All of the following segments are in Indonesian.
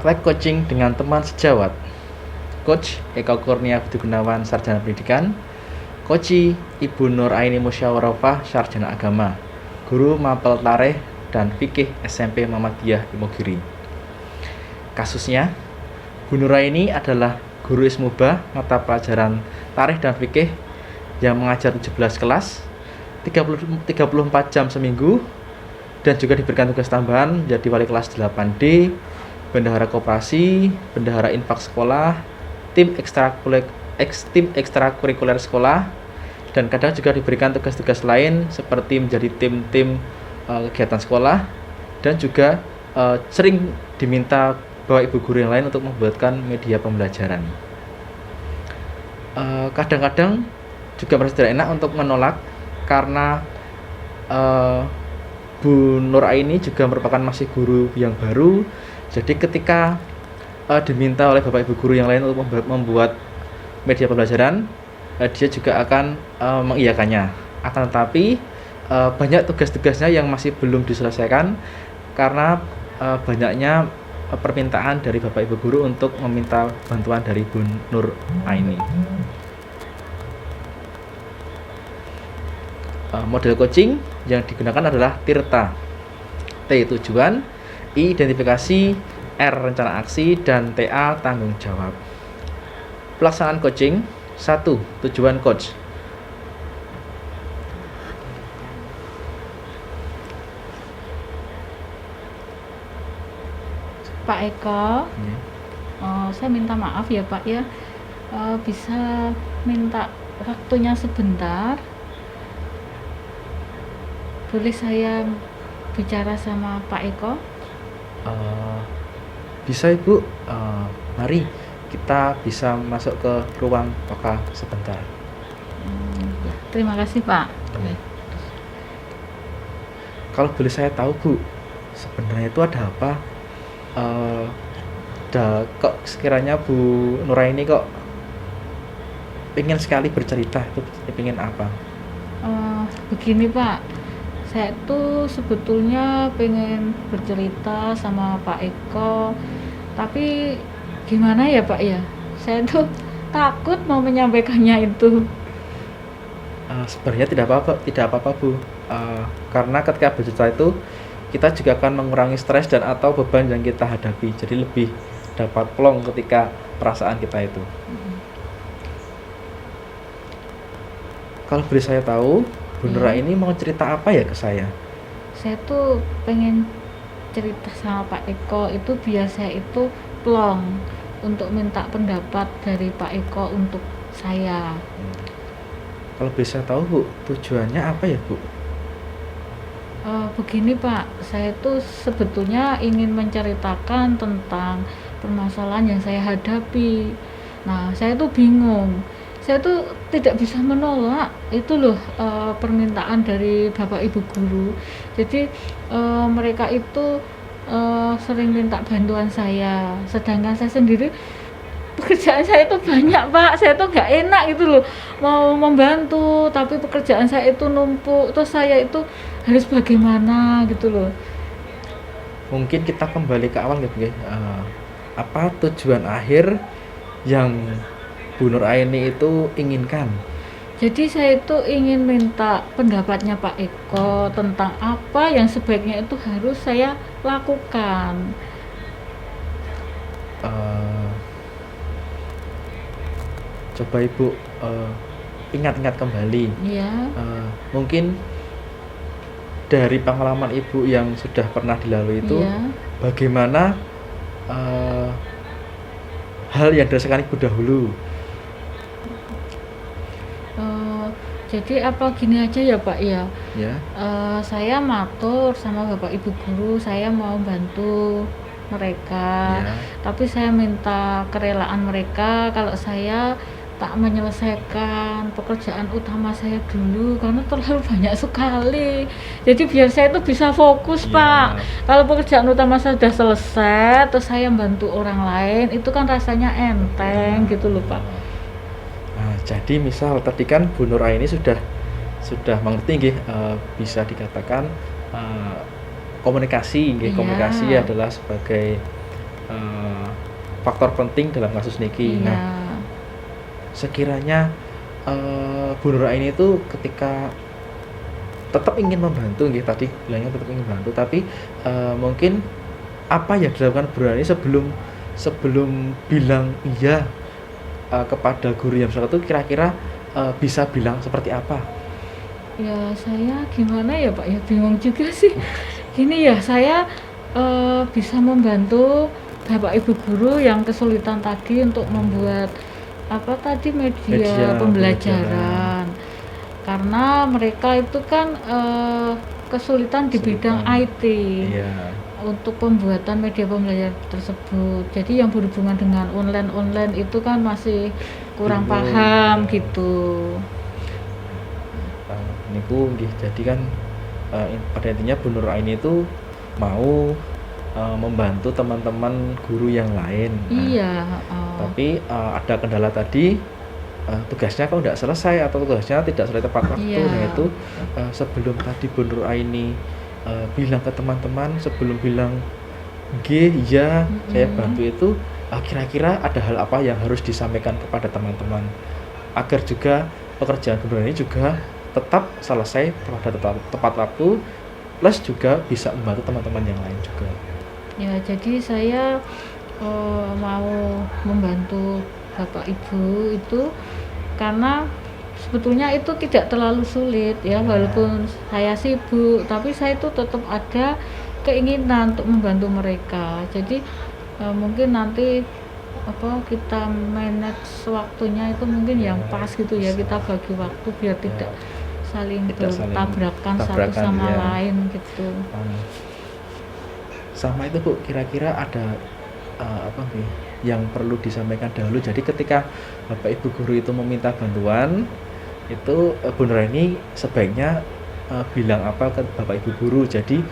Praktek coaching dengan teman sejawat. Coach Eka Kurnia Budi Gunawan, Sarjana Pendidikan. Coach Ibu Nur Aini Musyawarofah, Sarjana Agama. Guru Mapel Tarikh dan Fikih SMP Muhammadiyah Imogiri. Kasusnya, Bu Nur Aini adalah guru Ismubah mata pelajaran Tarikh dan Fikih yang mengajar 17 kelas, 34 jam seminggu, dan juga diberikan tugas tambahan menjadi wali kelas 8D, bendahara koperasi, bendahara infak sekolah, tim ekstrakurikuler sekolah, dan kadang juga diberikan tugas-tugas lain seperti menjadi tim-tim kegiatan sekolah, dan juga sering diminta bawa ibu guru yang lain untuk membuatkan media pembelajaran. Kadang-kadang juga merasa tidak enak untuk menolak karena Bu Nur Aini juga merupakan masih guru yang baru. Jadi ketika diminta oleh bapak ibu guru yang lain untuk membuat media pembelajaran, dia juga akan mengiyakannya. Akan tetapi banyak tugas-tugasnya yang masih belum diselesaikan karena banyaknya permintaan dari bapak ibu guru untuk meminta bantuan dari Bu Nur Aini. Model coaching yang digunakan adalah TIRTA. T tujuan, I identifikasi, R rencana aksi, dan TA tanggung jawab. Pelaksanaan coaching. 1. Tujuan coach. Pak Eko, saya minta maaf ya Pak ya, bisa minta waktunya sebentar. Boleh saya bicara sama Pak Eko? Bisa Ibu, mari kita bisa masuk ke ruang Oka sebentar. Terima kasih Pak. Kalau boleh saya tahu Bu, sebenarnya itu ada apa? Kok sekiranya Bu Nur Aini kok ingin sekali bercerita, itu ingin apa? Begini Pak, saya tuh sebetulnya pengen bercerita sama Pak Eko, tapi gimana ya Pak ya, saya tuh takut mau menyampaikannya itu. Sebenarnya tidak apa-apa Bu, karena ketika bercerita itu kita juga akan mengurangi stres dan atau beban yang kita hadapi, jadi lebih dapat plong ketika perasaan kita itu. Kalau boleh saya tahu, Bu Nur Aini mau cerita apa ya ke saya? Saya tuh pengen cerita sama Pak Eko itu biar saya itu plong untuk minta pendapat dari Pak Eko untuk saya. Kalau boleh saya tahu Bu, tujuannya apa ya Bu? Begini Pak, saya tuh sebetulnya ingin menceritakan tentang permasalahan yang saya hadapi. Nah, saya tuh bingung. Saya tuh tidak bisa menolak itu loh permintaan dari bapak ibu guru. Jadi mereka itu sering minta bantuan saya, sedangkan saya sendiri pekerjaan saya itu banyak Pak. Saya tuh nggak enak gitu loh mau membantu, tapi pekerjaan saya itu numpuk, terus saya itu harus bagaimana gitu loh. Mungkin kita kembali ke awal gitu ya. Apa tujuan akhir yang Bu Nur Aini itu inginkan? Jadi saya itu ingin minta pendapatnya Pak Eko tentang apa yang sebaiknya itu harus saya lakukan. Coba Ibu ingat-ingat kembali. Ya. Mungkin dari pengalaman Ibu yang sudah pernah dilalui itu, bagaimana hal yang dirasakan Ibu dahulu? Jadi apa gini aja ya Pak ya? Ya. Saya matur sama bapak ibu guru, saya mau bantu mereka, tapi saya minta kerelaan mereka kalau saya tak menyelesaikan pekerjaan utama saya dulu karena terlalu banyak sekali. Jadi biar saya itu bisa fokus Pak. Kalau pekerjaan utama saya sudah selesai, terus saya bantu orang lain, itu kan rasanya enteng gitu loh Pak. Jadi misal tadi kan Bu Nur Aini sudah mengerti bisa dikatakan komunikasi. Komunikasi adalah sebagai eh, faktor penting dalam kasus niki. Iya. Nah, sekiranya Bu Nur Aini itu ketika tetap ingin membantu, nggih, tadi bilangnya tetap ingin membantu, tapi mungkin apa yang dilakukan Bu Nur Aini sebelum bilang iya kepada guru yang bersangkutan itu kira-kira bisa bilang seperti apa? Ya saya gimana ya Pak ya, bingung juga sih. Gini ya, saya bisa membantu Bapak Ibu guru yang kesulitan tadi untuk membuat apa tadi Media media pembelajaran. Karena mereka itu kan kesulitan di bidang Kesulitan. IT Iya. untuk pembuatan media pembelajaran tersebut. Jadi yang berhubungan dengan online itu kan masih kurang Bingung. paham gitu. Niku nggih, jadi kan pada intinya Bu Nur Aini itu mau membantu teman-teman guru yang lain. Nah, Iya, heeh. tapi ada kendala tadi, tugasnya kok nggak selesai atau tugasnya tidak selesai tepat waktu. Iya. Nah itu sebelum tadi Bu Nur Aini bilang ke teman-teman, sebelum bilang G ya saya bantu itu, kira-kira ada hal apa yang harus disampaikan kepada teman-teman agar juga pekerjaan Bu Nur Aini juga tetap selesai pada tepat waktu, plus juga bisa membantu teman-teman yang lain juga. Ya, jadi saya mau membantu Bapak Ibu itu karena sebetulnya itu tidak terlalu sulit ya, walaupun saya sibuk, tapi saya itu tetap ada keinginan untuk membantu mereka. Jadi mungkin nanti kita manage waktunya itu mungkin yang pas gitu ya, kita bagi waktu biar tidak saling bertabrakan satu sama lain gitu. Sama itu Bu, kira-kira ada yang perlu disampaikan dahulu. Jadi ketika Bapak Ibu guru itu meminta bantuan, itu Bu Nur Aini sebaiknya bilang apa ke Bapak Ibu guru. Jadi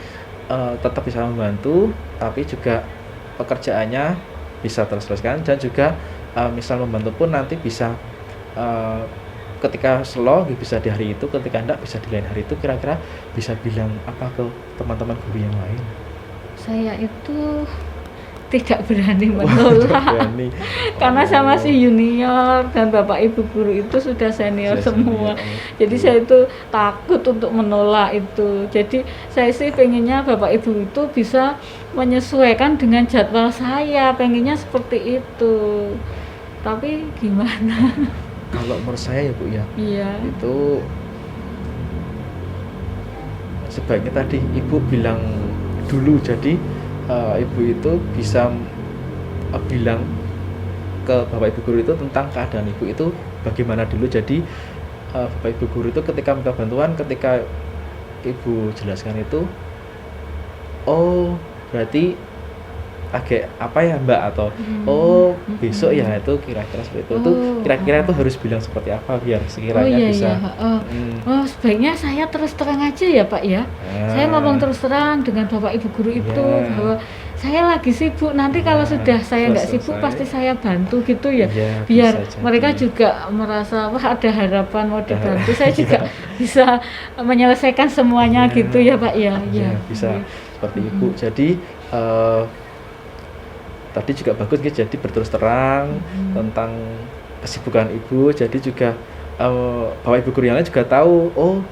tetap bisa membantu, tapi juga pekerjaannya bisa terselesaikan, dan juga misal membantu pun nanti bisa ketika slow bisa di hari itu, ketika enggak bisa di lain hari itu. Kira-kira bisa bilang apa ke teman-teman guru yang lain? Saya itu tidak berani menolak karena sama si junior dan Bapak Ibu guru itu sudah senior semua. Jadi saya itu takut untuk menolak itu. Jadi saya sih pengennya Bapak Ibu itu bisa menyesuaikan dengan jadwal saya, pengennya seperti itu. Tapi gimana? Kalau menurut saya ya Bu ya, Iya. itu sebaiknya tadi Ibu bilang dulu. Jadi Ibu itu bisa bilang ke Bapak Ibu guru itu tentang keadaan Ibu itu bagaimana dulu. Jadi Bapak Ibu guru itu ketika minta bantuan, ketika Ibu jelaskan itu, oh berarti agak apa ya Mbak, atau oh besok ya, itu kira-kira seperti itu. Itu kira-kira itu harus bilang seperti apa biar sekiranya bisa. Oh, sebaiknya saya terus terang aja ya Pak ya. Saya ngomong terus terang dengan Bapak Ibu guru itu bahwa saya lagi sibuk, nanti kalau sudah saya nggak sibuk pasti saya bantu gitu ya, biar mereka juga merasa wah ada harapan mau dibantu. Saya juga bisa menyelesaikan semuanya gitu ya Pak ya. Bisa seperti Ibu. Jadi tadi juga bagus gitu, jadi berterus terang tentang kesibukan Ibu. Jadi juga Bapak Ibu guru yang lain juga tahu, oh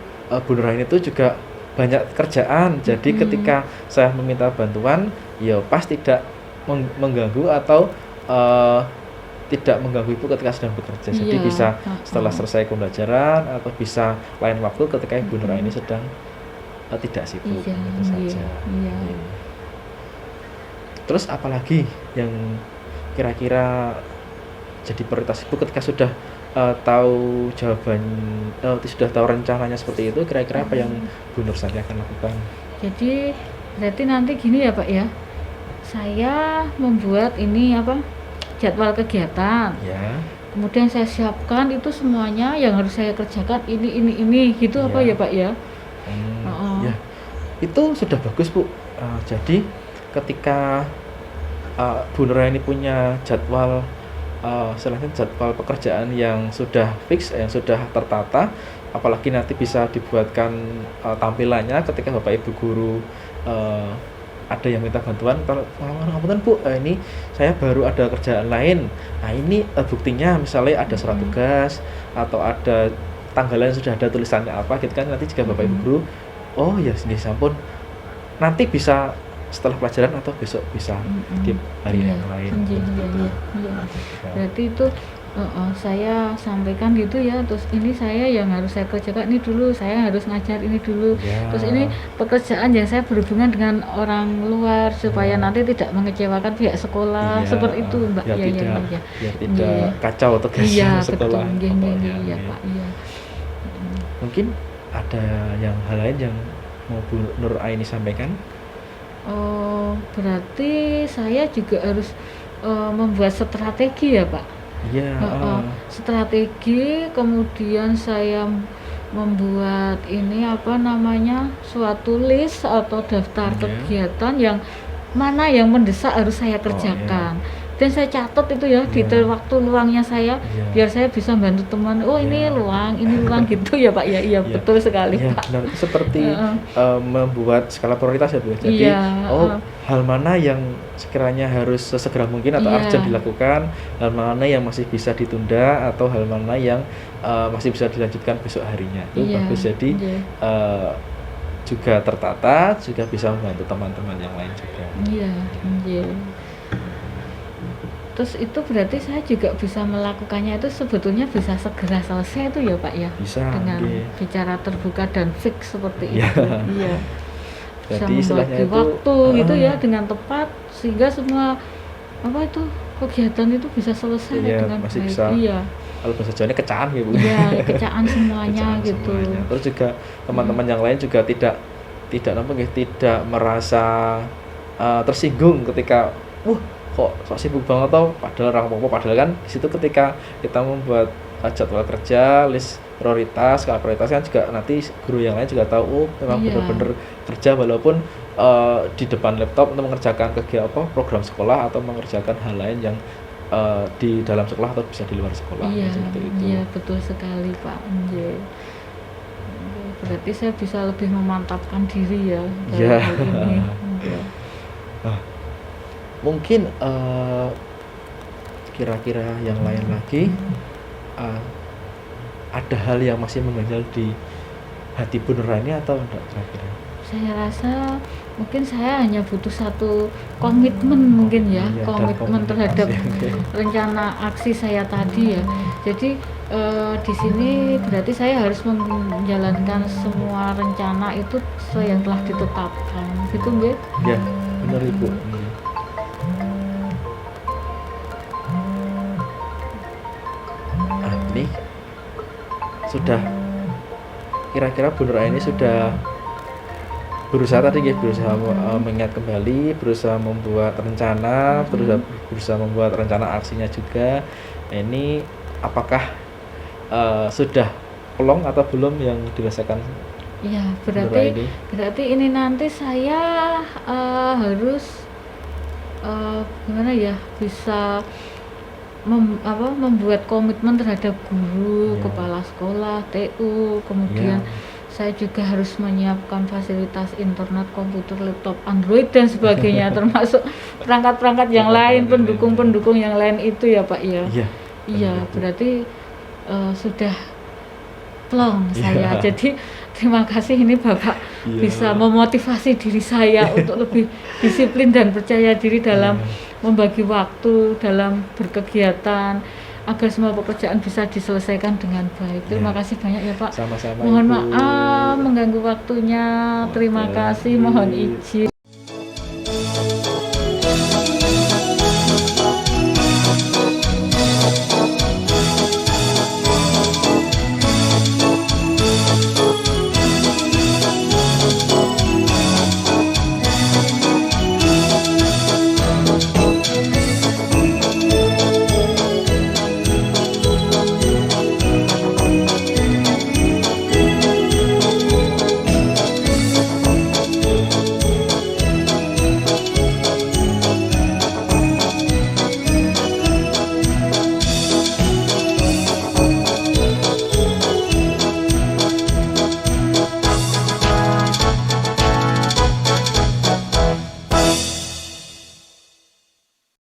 Bu Nur Aini itu juga banyak kerjaan. Jadi ketika saya meminta bantuan, ya pas tidak mengganggu atau tidak mengganggu Ibu ketika sedang bekerja. Jadi bisa setelah selesai pembelajaran atau bisa lain waktu ketika Ibu Nur Aini sedang tidak sibuk. Itu saja. Terus apalagi yang kira-kira jadi prioritas Ibu ketika sudah tahu jawaban, sudah tahu rencananya seperti itu, kira-kira apa yang Bu Nur Santi akan lakukan? Jadi berarti nanti gini ya Pak ya, saya membuat ini jadwal kegiatan. Kemudian saya siapkan itu semuanya yang harus saya kerjakan ini gitu apa ya Pak ya? Ya, itu sudah bagus Bu. Jadi ketika Bu Nur Aini punya jadwal selain jadwal pekerjaan yang sudah fix, yang sudah tertata, apalagi nanti bisa dibuatkan tampilannya ketika Bapak Ibu guru ada yang minta bantuan, kalau ngapunten Bu, ini saya baru ada kerjaan lain. Nah ini buktinya misalnya ada surat Mm-mm. tugas atau ada tanggalan sudah ada tulisannya apa gitu kan, nanti jika Bapak Ibu Mm-mm. guru, oh ya nggih sampun, nanti bisa setelah pelajaran atau besok bisa di Mm-mm. hari Iya, yang lain. iya, iya, iya, iya. Ya. Berarti itu saya sampaikan gitu ya, terus ini saya yang harus saya kerjakan ini dulu, saya harus ngajar ini dulu, Ya. terus ini pekerjaan yang saya berhubungan dengan orang luar supaya Ya. nanti tidak mengecewakan pihak sekolah, Iya, seperti itu Mbak. biar Iya, iya, tidak iya. biar tidak Iya. kacau tugasnya Iya, sekolah betul. Nggih, nggih, pokoknya. nggih, iya Nggih. Pak, iya. Mm. Mungkin ada yang hal lain yang mau Bu Nur Aini sampaikan? Oh, berarti saya juga harus membuat strategi ya Pak? Iya, Heeh, strategi, kemudian saya membuat ini apa namanya, suatu list atau daftar Iya. kegiatan yang mana yang mendesak harus saya Oh, iya. kerjakan. Dan saya catat itu ya, Iya. detail waktu luangnya saya, Iya. biar saya bisa bantu teman. Oh ini Iya. luang, ini luang gitu ya Pak ya. Iya, Iya. betul sekali Iya, Pak. benar. Itu seperti Heeh. membuat skala prioritas ya Bu. Jadi, Iya, oh hal mana yang sekiranya harus sesegera mungkin atau Iya. urgent dilakukan, hal mana yang masih bisa ditunda atau hal mana yang masih bisa dilanjutkan besok harinya. Itu Iya, bagus. Jadi iya. juga tertata, juga bisa membantu teman-teman yang lain juga. Iya, iya. Terus itu berarti saya juga bisa melakukannya itu sebetulnya bisa segera selesai itu ya Pak ya, Bisa, dengan nggih. bicara terbuka dan fix seperti Iya. itu. Iya. Bisa Jadi istilahnya membagi itu waktu gitu ya heeh. dengan tepat sehingga semua apa itu kegiatan itu bisa selesai Iya, dengan masih baik. bisa Iya. kalau bahasa Jawanya kecahan ya Bu. Iya, kecaan semuanya Kecaan gitu. semuanya. Terus juga teman-teman yang lain juga tidak apa nggih, tidak merasa tersinggung ketika kok sok sibuk banget tau, padahal orang popo, padahal kan di situ ketika kita membuat jadwal kerja, list prioritas, skala prioritas kan juga nanti guru yang lain juga tahu, oh memang Iya. benar-benar kerja walaupun di depan laptop untuk mengerjakan kegiatan program sekolah atau mengerjakan hal lain yang di dalam sekolah atau bisa di luar sekolah Iya, seperti itu. iya betul sekali Pak. Iya. Berarti saya bisa lebih memantapkan diri ya dalam Iya. hal ini. Iya. Mungkin kira-kira yang lain lagi ada hal yang masih mengganjal di hati Bu Nur Aini atau enggak kira-kira? Saya rasa mungkin saya hanya butuh satu komitmen mungkin ya, Iya, dan komitmen terhadap komunikasi. rencana aksi saya tadi ya. Jadi di sini berarti saya harus menjalankan semua rencana itu sesuai yang telah ditetapkan. Gitu nggih? Ya, benar Ibu. Ini sudah kira-kira Bu Nur Aini sudah berusaha tadi ya, berusaha mengingat kembali, berusaha membuat rencana, berusaha membuat rencana aksinya juga. Nah, ini apakah sudah plong atau belum yang dirasakan Iya, Bu Nur Aini? berarti ini nanti saya harus gimana ya, bisa membuat komitmen terhadap guru, Iya. kepala sekolah, TU, kemudian saya juga harus menyiapkan fasilitas internet, komputer, laptop, Android dan sebagainya, termasuk perangkat-perangkat yang lain, pendukung-pendukung yang lain itu ya Pak ya. Iya. Iya, benar, Bu. berarti sudah plong Iya. saya. Jadi terima kasih ini Bapak Iya. bisa memotivasi diri saya untuk lebih disiplin dan percaya diri dalam membagi waktu, dalam berkegiatan agar semua pekerjaan bisa diselesaikan dengan baik. Terima Iya. kasih banyak ya Pak. Sama-sama Mohon Ibu. maaf mengganggu waktunya. Terima Oke. kasih, mohon izin.